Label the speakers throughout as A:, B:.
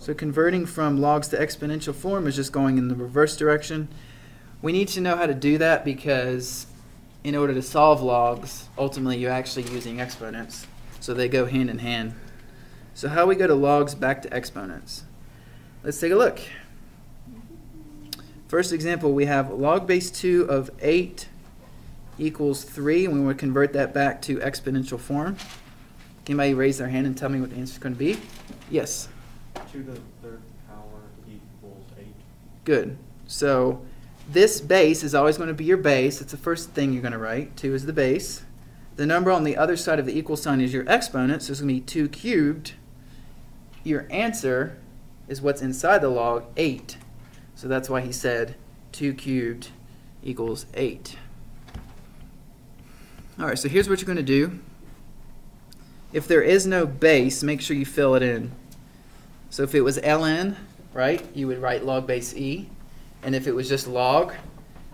A: So converting from logs to exponential form is just going in the reverse direction. We need to know how to do that because in order to solve logs, ultimately you're actually using exponents. So they go hand in hand. So how we go to logs back to exponents? Let's take a look. First example, we have log base 2 of 8 equals 3, and we want to convert that back to exponential form. Can anybody raise their hand and tell me what the answer is going to be? Yes.
B: 2 to the third power equals 8.
A: Good. So this base is always going to be your base. It's the first thing you're going to write. 2 is the base. The number on the other side of the equal sign is your exponent, so it's going to be 2 cubed. Your answer is what's inside the log, 8. So that's why he said 2 cubed equals 8. All right, so here's what you're going to do. If there is no base, make sure you fill it in. So if it was ln, right, you would write log base e. And if it was just log,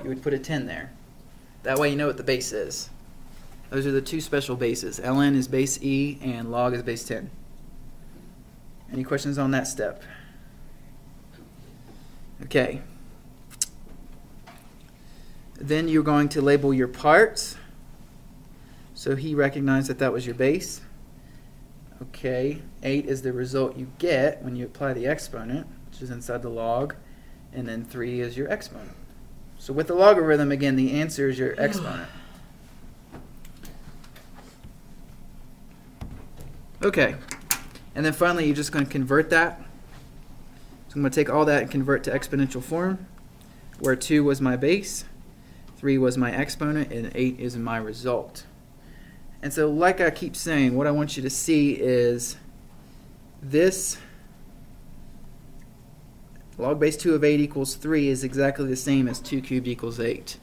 A: you would put a 10 there. That way you know what the base is. Those are the two special bases. ln is base e and log is base 10. Any questions on that step? Okay. Then you're going to label your parts. So he recognized that that was your base. Okay, 8 is the result you get when you apply the exponent, which is inside the log, and then 3 is your exponent. So with the logarithm, again, the answer is your exponent. Okay, and then finally you're just going to convert that. So I'm going to take all that and convert to exponential form, where 2 was my base, 3 was my exponent, and 8 is my result. And so like I keep saying, what I want you to see is this log base 2 of 8 equals 3 is exactly the same as 2 cubed equals 8.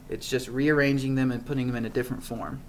A: It's just rearranging them and putting them in a different form.